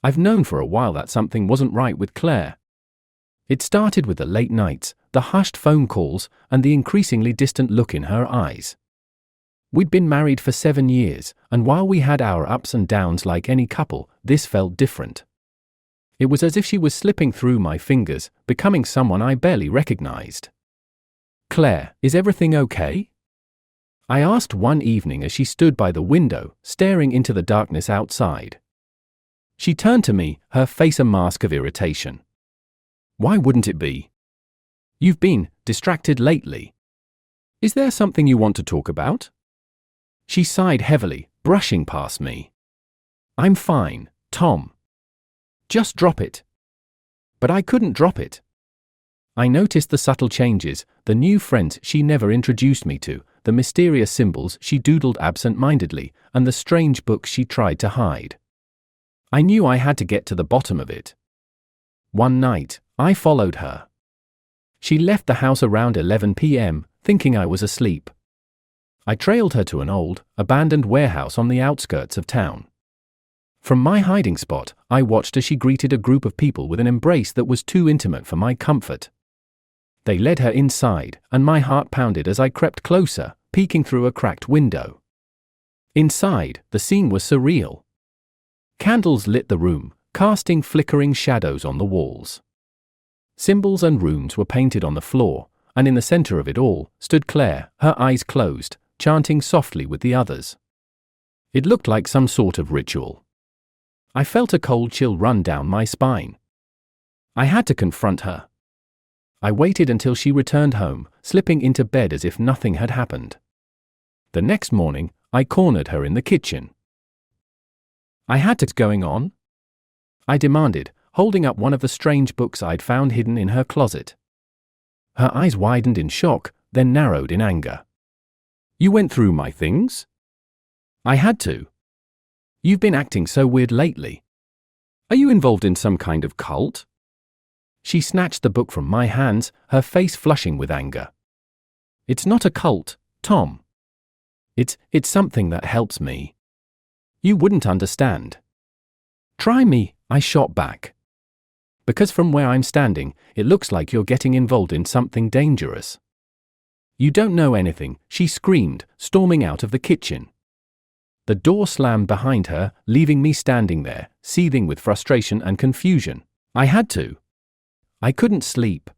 I've known for a while that something wasn't right with Claire. It started with the late nights, the hushed phone calls, and the increasingly distant look in her eyes. We'd been married for 7 years, and while we had our ups and downs like any couple, this felt different. It was as if she was slipping through my fingers, becoming someone I barely recognized. "Claire, is everything okay?" I asked one evening as she stood by the window, staring into the darkness outside. She turned to me, her face a mask of irritation. "Why wouldn't it be? You've been distracted lately. Is there something you want to talk about?" She sighed heavily, brushing past me. "I'm fine, Tom. Just drop it." But I couldn't drop it. I noticed the subtle changes, the new friends she never introduced me to, the mysterious symbols she doodled absent-mindedly, and the strange books she tried to hide. I knew I had to get to the bottom of it. One night, I followed her. She left the house around 11 p.m., thinking I was asleep. I trailed her to an old, abandoned warehouse on the outskirts of town. From my hiding spot, I watched as she greeted a group of people with an embrace that was too intimate for my comfort. They led her inside, and my heart pounded as I crept closer, peeking through a cracked window. Inside, the scene was surreal. Candles lit the room, casting flickering shadows on the walls. Symbols and runes were painted on the floor, and in the center of it all stood Claire, her eyes closed, chanting softly with the others. It looked like some sort of ritual. I felt a cold chill run down my spine. I had to confront her. I waited until she returned home, slipping into bed as if nothing had happened. The next morning, I cornered her in the kitchen. "I had to going on?" I demanded, holding up one of the strange books I'd found hidden in her closet. Her eyes widened in shock, then narrowed in anger. "You went through my things?" "I had to. You've been acting so weird lately. Are you involved in some kind of cult?" She snatched the book from my hands, her face flushing with anger. "It's not a cult, Tom. It's something that helps me. You wouldn't understand." "Try me," I shot back. "Because from where I'm standing, it looks like you're getting involved in something dangerous." "You don't know anything," she screamed, storming out of the kitchen. The door slammed behind her, leaving me standing there, seething with frustration and confusion. I had to. I couldn't sleep.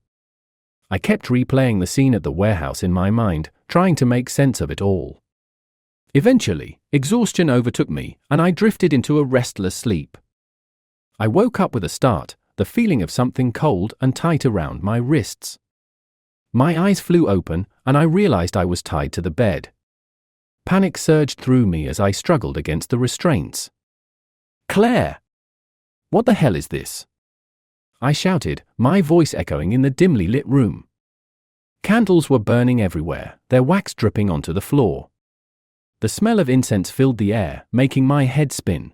I kept replaying the scene at the warehouse in my mind, trying to make sense of it all. Eventually, exhaustion overtook me, and I drifted into a restless sleep. I woke up with a start, the feeling of something cold and tight around my wrists. My eyes flew open, and I realized I was tied to the bed. Panic surged through me as I struggled against the restraints. "Claire! What the hell is this?" I shouted, my voice echoing in the dimly lit room. Candles were burning everywhere, their wax dripping onto the floor. The smell of incense filled the air, making my head spin.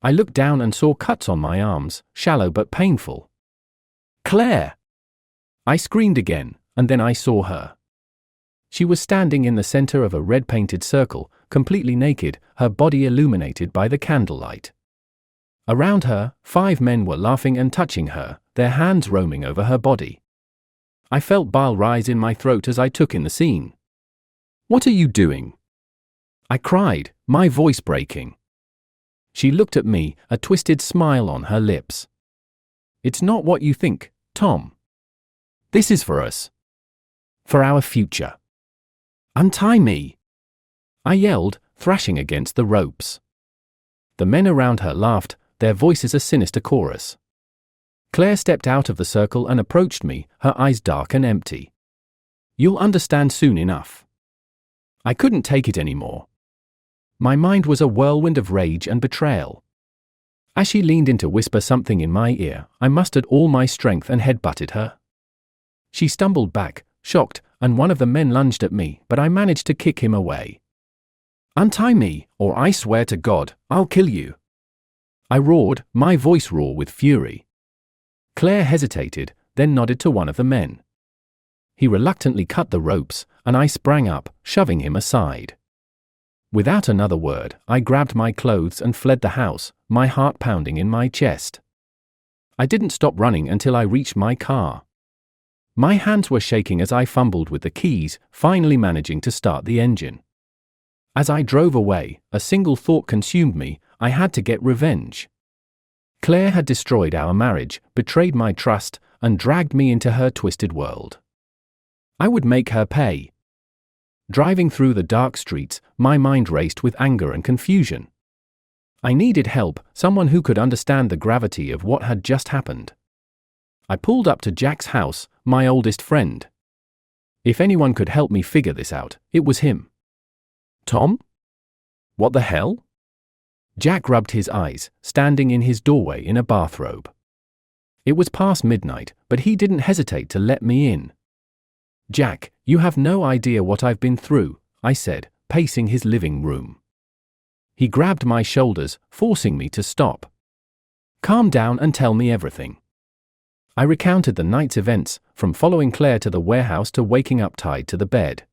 I looked down and saw cuts on my arms, shallow but painful. "Claire!" I screamed again, and then I saw her. She was standing in the center of a red-painted circle, completely naked, her body illuminated by the candlelight. Around her, 5 men were laughing and touching her, their hands roaming over her body. I felt bile rise in my throat as I took in the scene. "What are you doing?" I cried, my voice breaking. She looked at me, a twisted smile on her lips. "It's not what you think, Tom. This is for us. For our future. Untie me!" I yelled, thrashing against the ropes. The men around her laughed, their voices a sinister chorus. Claire stepped out of the circle and approached me, her eyes dark and empty. "You'll understand soon enough." I couldn't take it anymore. My mind was a whirlwind of rage and betrayal. As she leaned in to whisper something in my ear, I mustered all my strength and headbutted her. She stumbled back, shocked, and one of the men lunged at me, but I managed to kick him away. "Untie me, or I swear to God, I'll kill you." I roared, my voice raw with fury. Claire hesitated, then nodded to one of the men. He reluctantly cut the ropes, and I sprang up, shoving him aside. Without another word, I grabbed my clothes and fled the house, my heart pounding in my chest. I didn't stop running until I reached my car. My hands were shaking as I fumbled with the keys, finally managing to start the engine. As I drove away, a single thought consumed me: I had to get revenge. Claire had destroyed our marriage, betrayed my trust, and dragged me into her twisted world. I would make her pay. Driving through the dark streets, my mind raced with anger and confusion. I needed help, someone who could understand the gravity of what had just happened. I pulled up to Jack's house, my oldest friend. If anyone could help me figure this out, it was him. Tom? What the hell? Jack rubbed his eyes, standing in his doorway in a bathrobe. It was past midnight, but he didn't hesitate to let me in. Jack, you have no idea what I've been through, I said, pacing his living room. He grabbed my shoulders, forcing me to stop. Calm down and tell me everything. I recounted the night's events, from following Claire to the warehouse to waking up tied to the bed.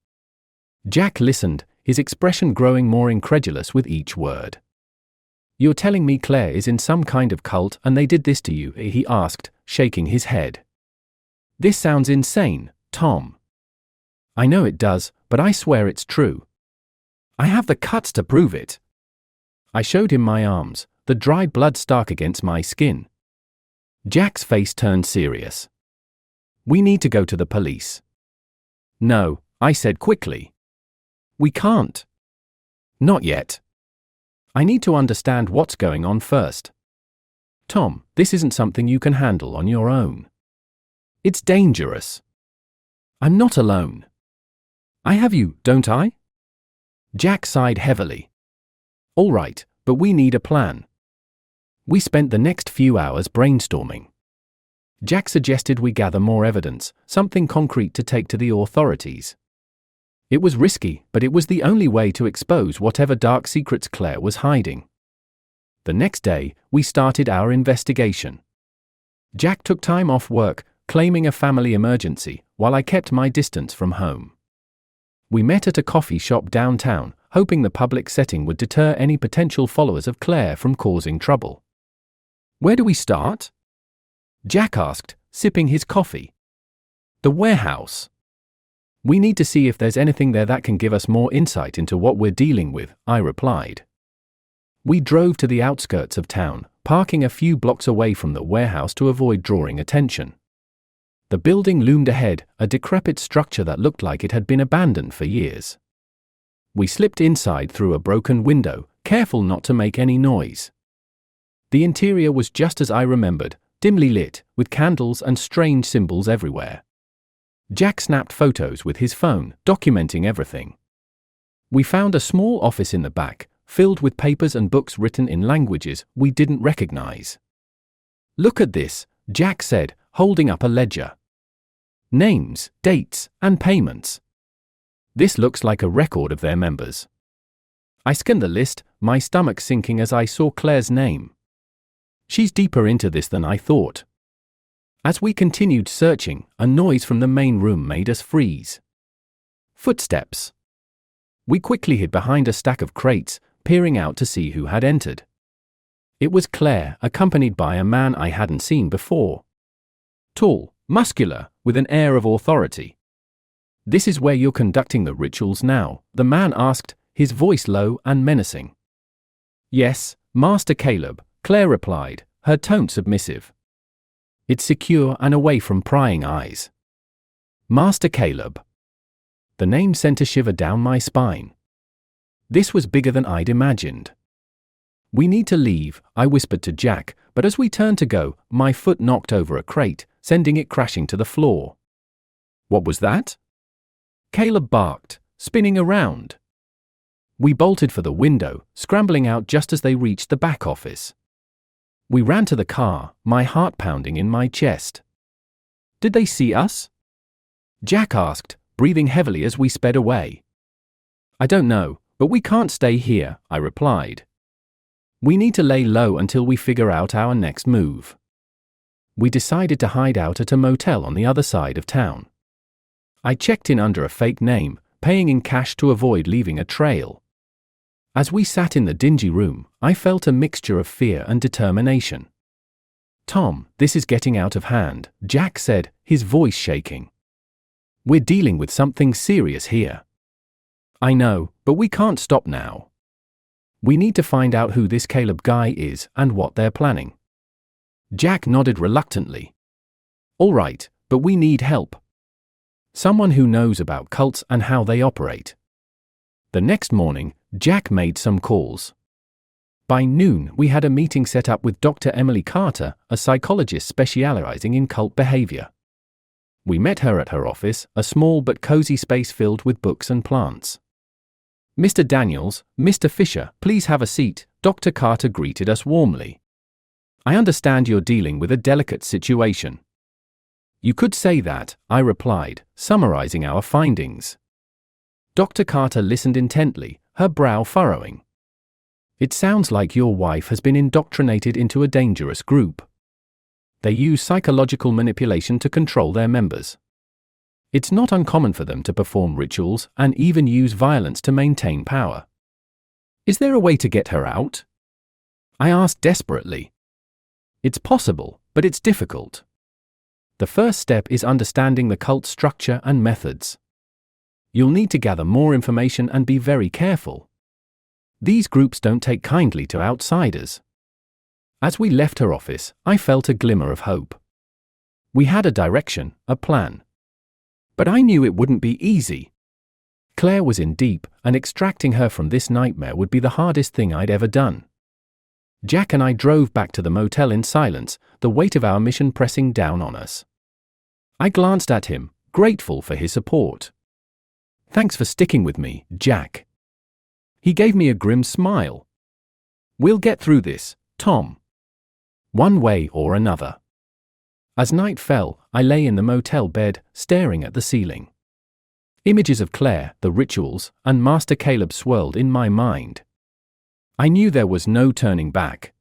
Jack listened, his expression growing more incredulous with each word. You're telling me Claire is in some kind of cult and they did this to you? He asked, shaking his head. This sounds insane, Tom. I know it does, but I swear it's true. I have the guts to prove it. I showed him my arms, the dried blood stark against my skin. Jack's face turned serious. We need to go to the police. No, I said quickly. We can't. Not yet. I need to understand what's going on first. Tom, this isn't something you can handle on your own. It's dangerous. I'm not alone. I have you, don't I? Jack sighed heavily. All right, but we need a plan. We spent the next few hours brainstorming. Jack suggested we gather more evidence, something concrete to take to the authorities. It was risky, but it was the only way to expose whatever dark secrets Claire was hiding. The next day, we started our investigation. Jack took time off work, claiming a family emergency, while I kept my distance from home. We met at a coffee shop downtown, hoping the public setting would deter any potential followers of Claire from causing trouble. Where do we start? Jack asked, sipping his coffee. The warehouse. We need to see if there's anything there that can give us more insight into what we're dealing with, I replied. We drove to the outskirts of town, parking a few blocks away from the warehouse to avoid drawing attention. The building loomed ahead, a decrepit structure that looked like it had been abandoned for years. We slipped inside through a broken window, careful not to make any noise. The interior was just as I remembered, dimly lit, with candles and strange symbols everywhere. Jack snapped photos with his phone, documenting everything. We found a small office in the back, filled with papers and books written in languages we didn't recognize. Look at this, Jack said, holding up a ledger. Names, dates, and payments. This looks like a record of their members. I scanned the list, my stomach sinking as I saw Claire's name. She's deeper into this than I thought. As we continued searching, a noise from the main room made us freeze. Footsteps. We quickly hid behind a stack of crates, peering out to see who had entered. It was Claire, accompanied by a man I hadn't seen before. Tall, muscular, with an air of authority. This is where you're conducting the rituals now, the man asked, his voice low and menacing. Yes, Master Caleb, Claire replied, her tone submissive. It's secure and away from prying eyes. Master Caleb. The name sent a shiver down my spine. This was bigger than I'd imagined. We need to leave, I whispered to Jack, but as we turned to go, my foot knocked over a crate, sending it crashing to the floor. What was that? Caleb barked, spinning around. We bolted for the window, scrambling out just as they reached the back office. We ran to the car, my heart pounding in my chest. Did they see us? Jack asked, breathing heavily as we sped away. I don't know, but we can't stay here, I replied. We need to lay low until we figure out our next move. We decided to hide out at a motel on the other side of town. I checked in under a fake name, paying in cash to avoid leaving a trail. As we sat in the dingy room, I felt a mixture of fear and determination. "Tom, this is getting out of hand," Jack said, his voice shaking. "We're dealing with something serious here." "I know, but we can't stop now. We need to find out who this Caleb guy is and what they're planning." Jack nodded reluctantly. "All right, but we need help. Someone who knows about cults and how they operate." The next morning, Jack made some calls. By noon, we had a meeting set up with Dr. Emily Carter, a psychologist specializing in cult behavior. We met her at her office, a small but cozy space filled with books and plants. "Mr. Daniels, Mr. Fisher, please have a seat," Dr. Carter greeted us warmly. "I understand you're dealing with a delicate situation." "You could say that," I replied, summarizing our findings. Dr. Carter listened intently, her brow furrowing. "It sounds like your wife has been indoctrinated into a dangerous group. They use psychological manipulation to control their members. It's not uncommon for them to perform rituals and even use violence to maintain power. Is there a way to get her out?" I asked desperately. "It's possible, but it's difficult. The first step is understanding the cult structure and methods. You'll need to gather more information and be very careful. These groups don't take kindly to outsiders." As we left her office, I felt a glimmer of hope. We had a direction, a plan. But I knew it wouldn't be easy. Claire was in deep, and extracting her from this nightmare would be the hardest thing I'd ever done. Jack and I drove back to the motel in silence, the weight of our mission pressing down on us. I glanced at him, grateful for his support. "Thanks for sticking with me, Jack." He gave me a grim smile. "We'll get through this, Tom. One way or another." As night fell, I lay in the motel bed, staring at the ceiling. Images of Claire, the rituals, and Master Caleb swirled in my mind. I knew there was no turning back.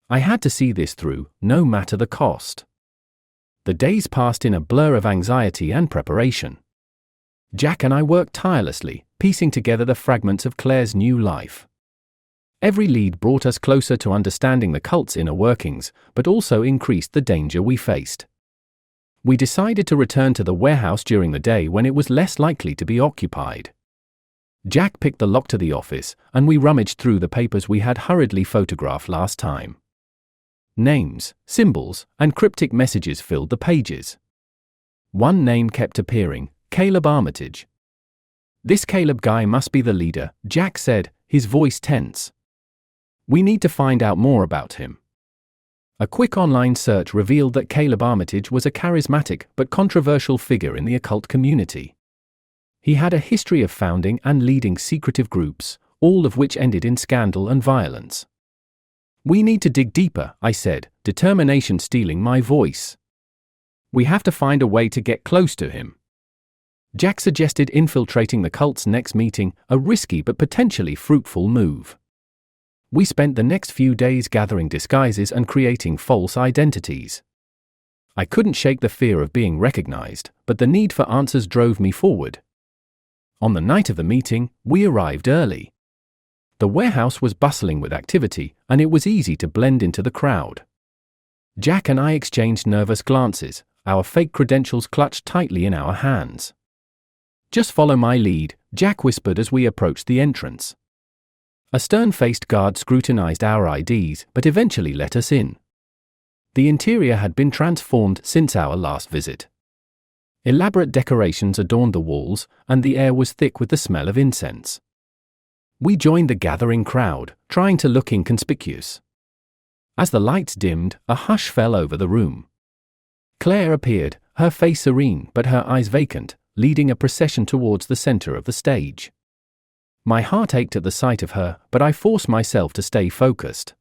I had to see this through, no matter the cost. The days passed in a blur of anxiety and preparation. Jack and I worked tirelessly, piecing together the fragments of Claire's new life. Every lead brought us closer to understanding the cult's inner workings, but also increased the danger we faced. We decided to return to the warehouse during the day when it was less likely to be occupied. Jack picked the lock to the office, and we rummaged through the papers we had hurriedly photographed last time. Names, symbols, and cryptic messages filled the pages. One name kept appearing: Caleb Armitage. "This Caleb guy must be the leader," Jack said, his voice tense. "We need to find out more about him." A quick online search revealed that Caleb Armitage was a charismatic but controversial figure in the occult community. He had a history of founding and leading secretive groups, all of which ended in scandal and violence. "We need to dig deeper," I said, determination stealing my voice. "We have to find a way to get close to him." Jack suggested infiltrating the cult's next meeting, a risky but potentially fruitful move. We spent the next few days gathering disguises and creating false identities. I couldn't shake the fear of being recognized, but the need for answers drove me forward. On the night of the meeting, we arrived early. The warehouse was bustling with activity, and it was easy to blend into the crowd. Jack and I exchanged nervous glances, our fake credentials clutched tightly in our hands. "Just follow my lead," Jack whispered as we approached the entrance. A stern-faced guard scrutinized our IDs, but eventually let us in. The interior had been transformed since our last visit. Elaborate decorations adorned the walls, and the air was thick with the smell of incense. We joined the gathering crowd, trying to look inconspicuous. As the lights dimmed, a hush fell over the room. Claire appeared, her face serene but her eyes vacant, leading a procession towards the center of the stage. My heart ached at the sight of her, but I forced myself to stay focused.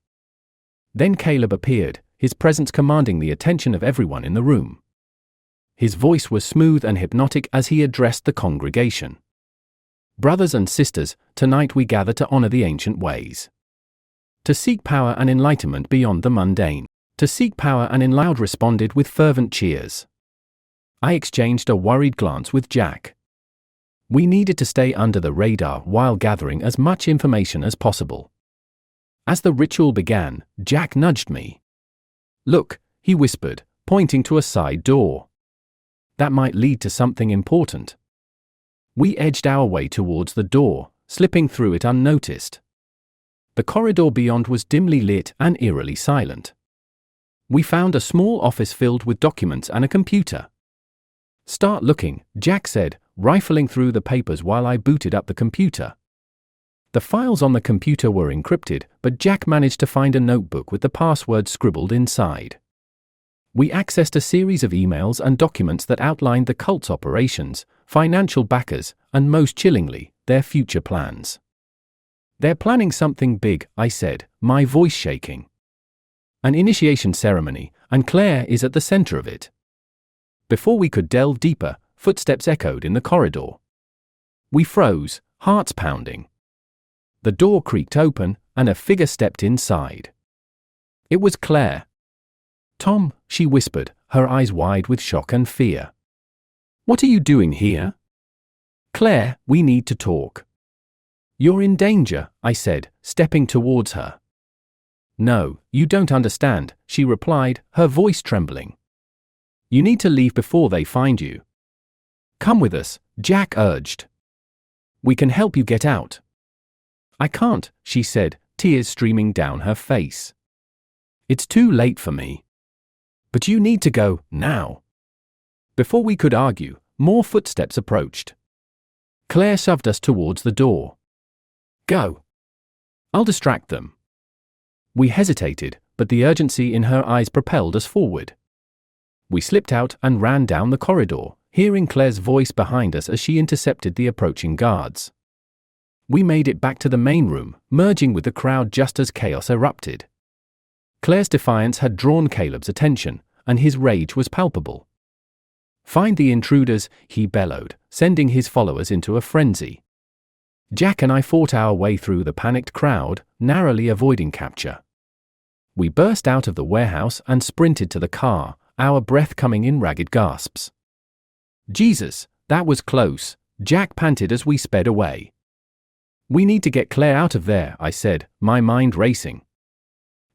Then Caleb appeared, his presence commanding the attention of everyone in the room. His voice was smooth and hypnotic as he addressed the congregation. "Brothers and sisters, tonight we gather to honor the ancient ways. To seek power and enlightenment beyond the mundane. To seek power and enlightenment," responded with fervent cheers. I exchanged a worried glance with Jack. We needed to stay under the radar while gathering as much information as possible. As the ritual began, Jack nudged me. "Look," he whispered, pointing to a side door. "That might lead to something important." We edged our way towards the door, slipping through it unnoticed. The corridor beyond was dimly lit and eerily silent. We found a small office filled with documents and a computer. "Start looking," Jack said, rifling through the papers while I booted up the computer. The files on the computer were encrypted, but Jack managed to find a notebook with the password scribbled inside. We accessed a series of emails and documents that outlined the cult's operations, financial backers, and most chillingly, their future plans. "They're planning something big," I said, my voice shaking. "An initiation ceremony, and Claire is at the center of it." Before we could delve deeper, footsteps echoed in the corridor. We froze, hearts pounding. The door creaked open, and a figure stepped inside. It was Claire. "Tom," she whispered, her eyes wide with shock and fear. "What are you doing here?" "Claire, we need to talk." "You're in danger," I said, stepping towards her. "No, you don't understand," she replied, her voice trembling. "You need to leave before they find you." "Come with us," Jack urged. "We can help you get out." "I can't," she said, tears streaming down her face. "It's too late for me." "But you need to go, now." Before we could argue, more footsteps approached. Claire shoved us towards the door. "Go." "I'll distract them." We hesitated, but the urgency in her eyes propelled us forward. We slipped out and ran down the corridor, hearing Claire's voice behind us as she intercepted the approaching guards. We made it back to the main room, merging with the crowd just as chaos erupted. Claire's defiance had drawn Caleb's attention, and his rage was palpable. "Find the intruders," he bellowed, sending his followers into a frenzy. Jack and I fought our way through the panicked crowd, narrowly avoiding capture. We burst out of the warehouse and sprinted to the car, our breath coming in ragged gasps. "Jesus, that was close," Jack panted as we sped away. "We need to get Claire out of there," I said, my mind racing.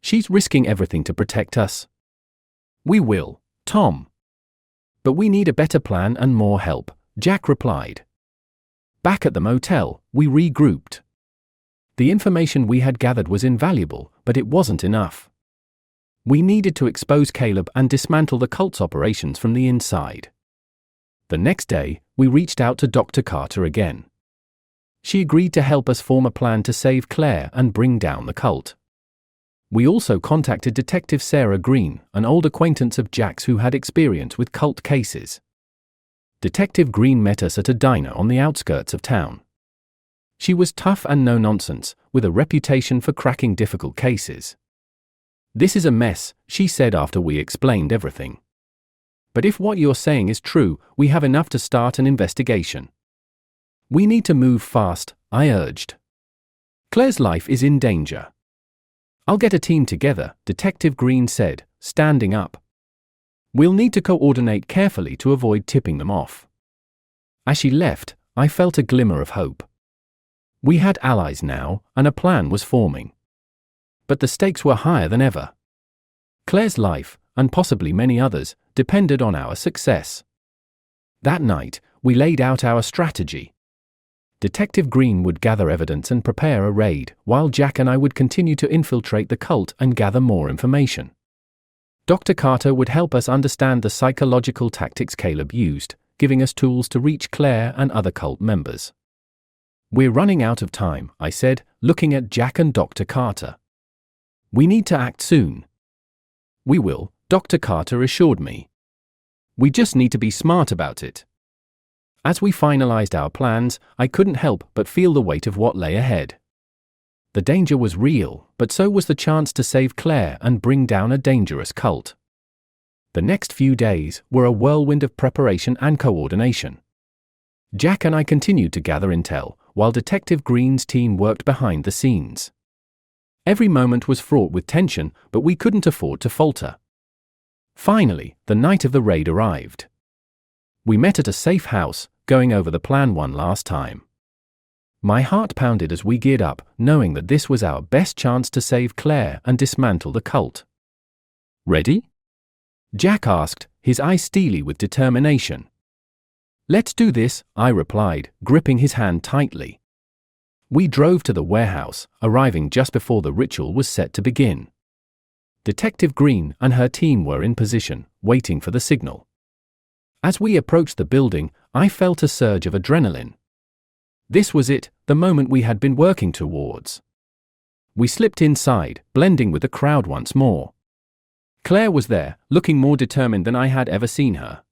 "She's risking everything to protect us." "We will, Tom." "But we need a better plan and more help," Jack replied. Back at the motel, we regrouped. The information we had gathered was invaluable, but it wasn't enough. We needed to expose Caleb and dismantle the cult's operations from the inside. The next day, we reached out to Dr. Carter again. She agreed to help us form a plan to save Claire and bring down the cult. We also contacted Detective Sarah Green, an old acquaintance of Jack's who had experience with cult cases. Detective Green met us at a diner on the outskirts of town. She was tough and no-nonsense, with a reputation for cracking difficult cases. "This is a mess," she said after we explained everything. "But if what you're saying is true, we have enough to start an investigation." "We need to move fast," I urged. "Claire's life is in danger." "I'll get a team together," Detective Green said, standing up. "We'll need to coordinate carefully to avoid tipping them off." As she left, I felt a glimmer of hope. We had allies now, and a plan was forming. But the stakes were higher than ever. Claire's life, and possibly many others, depended on our success. That night, we laid out our strategy. Detective Green would gather evidence and prepare a raid, while Jack and I would continue to infiltrate the cult and gather more information. Dr. Carter would help us understand the psychological tactics Caleb used, giving us tools to reach Claire and other cult members. "We're running out of time," I said, looking at Jack and Dr. Carter. "We need to act soon." "We will," Dr. Carter assured me. "We just need to be smart about it." As we finalized our plans, I couldn't help but feel the weight of what lay ahead. The danger was real, but so was the chance to save Claire and bring down a dangerous cult. The next few days were a whirlwind of preparation and coordination. Jack and I continued to gather intel, while Detective Green's team worked behind the scenes. Every moment was fraught with tension, but we couldn't afford to falter. Finally, the night of the raid arrived. We met at a safe house, going over the plan one last time. My heart pounded as we geared up, knowing that this was our best chance to save Claire and dismantle the cult. Ready? Jack asked, his eyes steely with determination. Let's do this, I replied, gripping his hand tightly. We drove to the warehouse, arriving just before the ritual was set to begin. Detective Green and her team were in position, waiting for the signal. As we approached the building, I felt a surge of adrenaline. This was it, the moment we had been working towards. We slipped inside, blending with the crowd once more. Claire was there, looking more determined than I had ever seen her.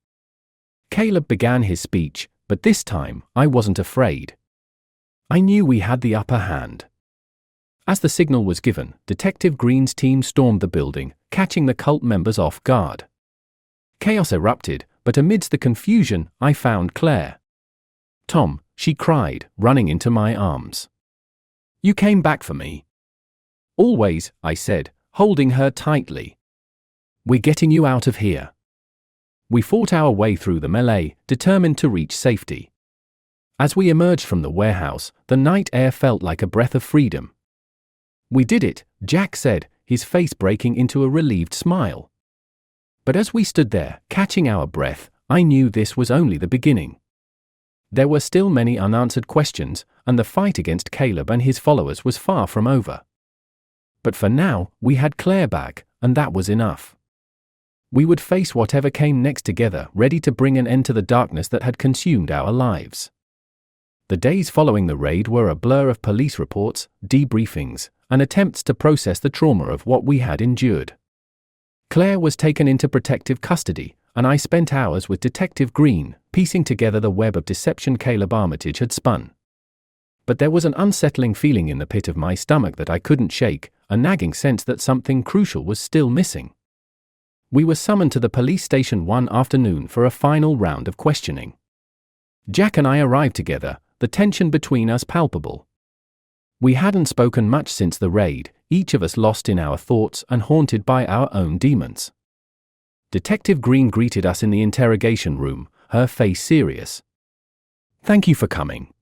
Caleb began his speech, but this time, I wasn't afraid. I knew we had the upper hand. As the signal was given, Detective Green's team stormed the building, catching the cult members off guard. Chaos erupted, but amidst the confusion, I found Claire. "Tom," she cried, running into my arms. "You came back for me." "Always," I said, holding her tightly. "We're getting you out of here." We fought our way through the melee, determined to reach safety. As we emerged from the warehouse, the night air felt like a breath of freedom. "We did it," Jack said, his face breaking into a relieved smile. But as we stood there, catching our breath, I knew this was only the beginning. There were still many unanswered questions, and the fight against Caleb and his followers was far from over. But for now, we had Claire back, and that was enough. We would face whatever came next together, ready to bring an end to the darkness that had consumed our lives. The days following the raid were a blur of police reports, debriefings, and attempts to process the trauma of what we had endured. Claire was taken into protective custody, and I spent hours with Detective Green, piecing together the web of deception Caleb Armitage had spun. But there was an unsettling feeling in the pit of my stomach that I couldn't shake, a nagging sense that something crucial was still missing. We were summoned to the police station one afternoon for a final round of questioning. Jack and I arrived together, the tension between us palpable. We hadn't spoken much since the raid, each of us lost in our thoughts and haunted by our own demons. Detective Green greeted us in the interrogation room, her face serious. "Thank you for coming.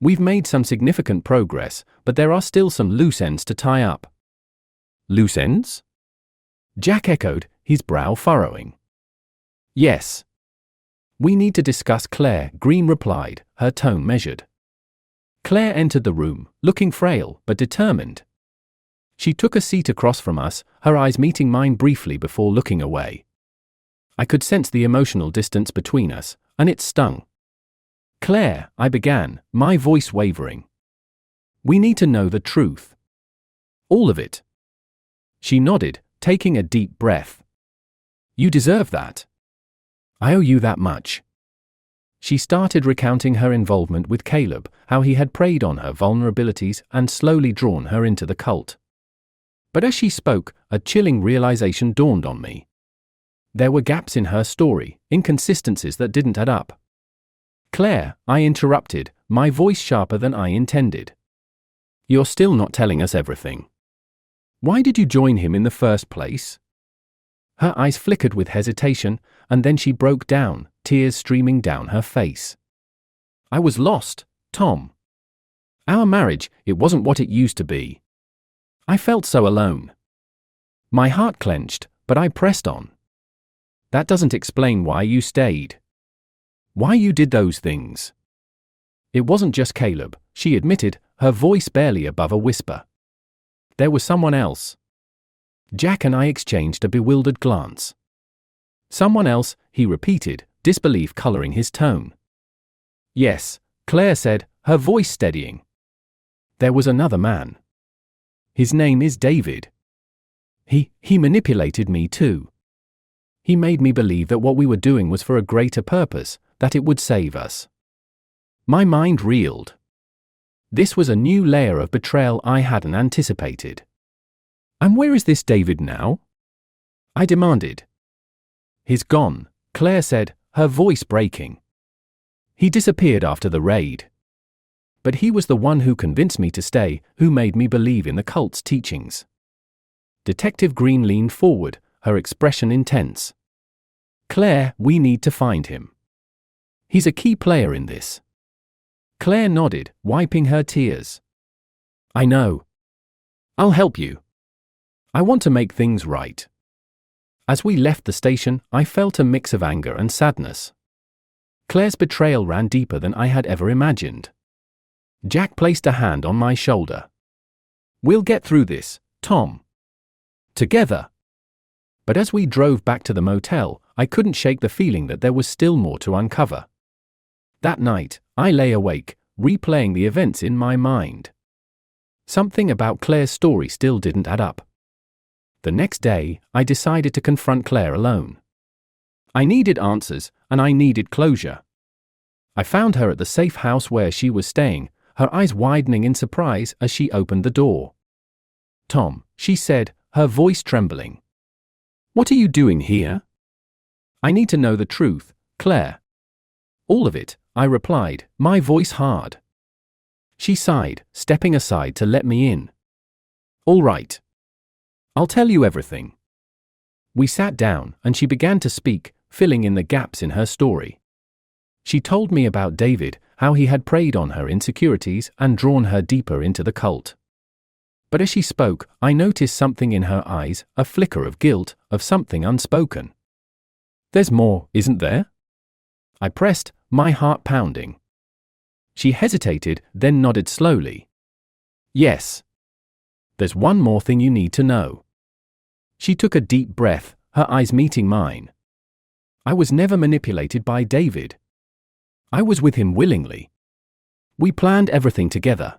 We've made some significant progress, but there are still some loose ends to tie up." "Loose ends?" Jack echoed, his brow furrowing. "Yes. We need to discuss Claire," Green replied, her tone measured. Claire entered the room, looking frail but determined. She took a seat across from us, her eyes meeting mine briefly before looking away. I could sense the emotional distance between us, and it stung. "Claire," I began, my voice wavering. "We need to know the truth. All of it." She nodded, taking a deep breath. "You deserve that. I owe you that much." She started recounting her involvement with Caleb, how he had preyed on her vulnerabilities and slowly drawn her into the cult. But as she spoke, a chilling realization dawned on me. There were gaps in her story, inconsistencies that didn't add up. "Claire," I interrupted, my voice sharper than I intended. "You're still not telling us everything. Why did you join him in the first place?" Her eyes flickered with hesitation, and then she broke down, tears streaming down her face. "I was lost, Tom. Our marriage, it wasn't what it used to be. I felt so alone." My heart clenched, but I pressed on. "That doesn't explain why you stayed. Why you did those things." "It wasn't just Caleb," she admitted, her voice barely above a whisper. "There was someone else." Jack and I exchanged a bewildered glance. "Someone else," he repeated, disbelief coloring his tone. "Yes," Claire said, her voice steadying. "There was another man. His name is David. He manipulated me too. He made me believe that what we were doing was for a greater purpose, that it would save us." My mind reeled. This was a new layer of betrayal I hadn't anticipated. "And where is this David now?" I demanded. "He's gone," Claire said, her voice breaking. "He disappeared after the raid. But he was the one who convinced me to stay, who made me believe in the cult's teachings." Detective Green leaned forward, her expression intense. "Claire, we need to find him. He's a key player in this. Claire nodded, wiping her tears. I know. I'll help you. I want to make things right. As we left the station, I felt a mix of anger and sadness. Claire's betrayal ran deeper than I had ever imagined. Jack placed a hand on my shoulder. We'll get through this, Tom. Together. But as we drove back to the motel, I couldn't shake the feeling that there was still more to uncover. That night, I lay awake, replaying the events in my mind. Something about Claire's story still didn't add up. The next day, I decided to confront Claire alone. I needed answers, and I needed closure. I found her at the safe house where she was staying, her eyes widening in surprise as she opened the door. Tom, she said, her voice trembling. What are you doing here? I need to know the truth, Claire. All of it, I replied, my voice hard. She sighed, stepping aside to let me in. All right. I'll tell you everything. We sat down, and she began to speak, filling in the gaps in her story. She told me about David, how he had preyed on her insecurities and drawn her deeper into the cult. But as she spoke, I noticed something in her eyes, a flicker of guilt, of something unspoken. There's more, isn't there? I pressed, my heart pounding. She hesitated, then nodded slowly. Yes. There's one more thing you need to know. She took a deep breath, her eyes meeting mine. I was never manipulated by David. I was with him willingly. We planned everything together.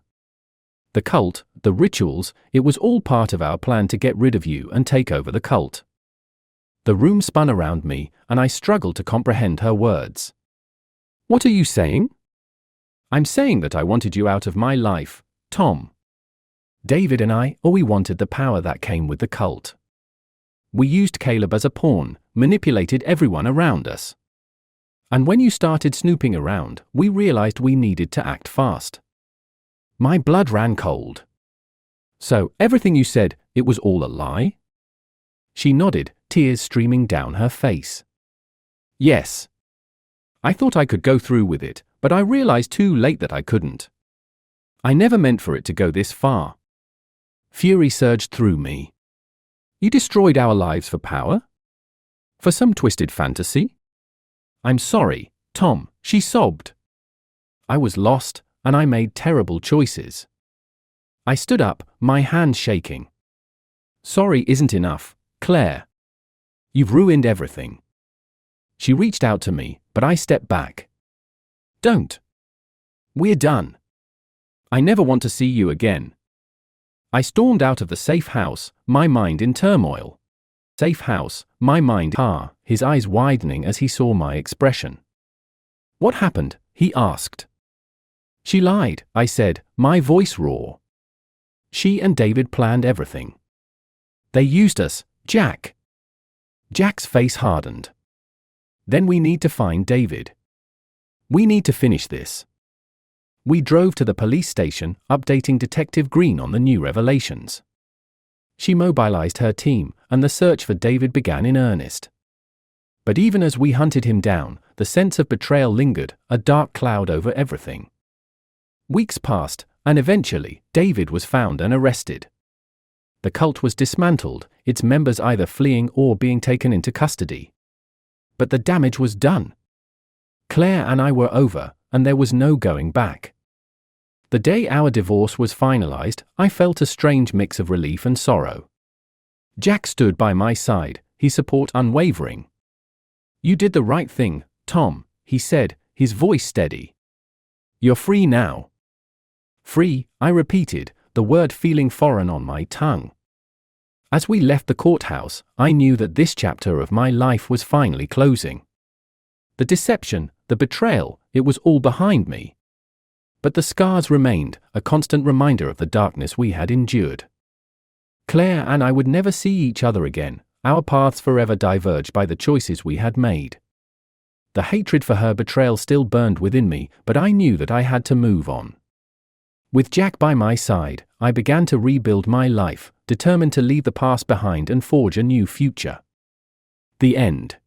The cult, the rituals, it was all part of our plan to get rid of you and take over the cult. The room spun around me, and I struggled to comprehend her words. What are you saying? I'm saying that I wanted you out of my life, Tom. David and I, we wanted the power that came with the cult. We used Caleb as a pawn, manipulated everyone around us. And when you started snooping around, we realized we needed to act fast. My blood ran cold. So, everything you said, it was all a lie? She nodded, tears streaming down her face. Yes. I thought I could go through with it, but I realized too late that I couldn't. I never meant for it to go this far. Fury surged through me. You destroyed our lives for power? For some twisted fantasy? I'm sorry, Tom, she sobbed. I was lost, and I made terrible choices. I stood up, my hands shaking. Sorry isn't enough, Claire. You've ruined everything. She reached out to me, but I stepped back. Don't. We're done. I never want to see you again. I stormed out of the safe house, my mind in turmoil. Safe house, my mind, his eyes widening as he saw my expression. What happened? He asked. She lied, I said, my voice raw. She and David planned everything. They used us, Jack. Jack's face hardened. Then we need to find David. We need to finish this. We drove to the police station, updating Detective Green on the new revelations. She mobilized her team, and the search for David began in earnest. But even as we hunted him down, the sense of betrayal lingered, a dark cloud over everything. Weeks passed, and eventually, David was found and arrested. The cult was dismantled, its members either fleeing or being taken into custody. But the damage was done. Claire and I were over, and there was no going back. The day our divorce was finalized, I felt a strange mix of relief and sorrow. Jack stood by my side, his support unwavering. You did the right thing, Tom, he said, his voice steady. You're free now. Free, I repeated, the word feeling foreign on my tongue. As we left the courthouse, I knew that this chapter of my life was finally closing. The deception, the betrayal, it was all behind me. But the scars remained, a constant reminder of the darkness we had endured. Claire and I would never see each other again, our paths forever diverged by the choices we had made. The hatred for her betrayal still burned within me, but I knew that I had to move on. With Jack by my side, I began to rebuild my life, determined to leave the past behind and forge a new future. The end.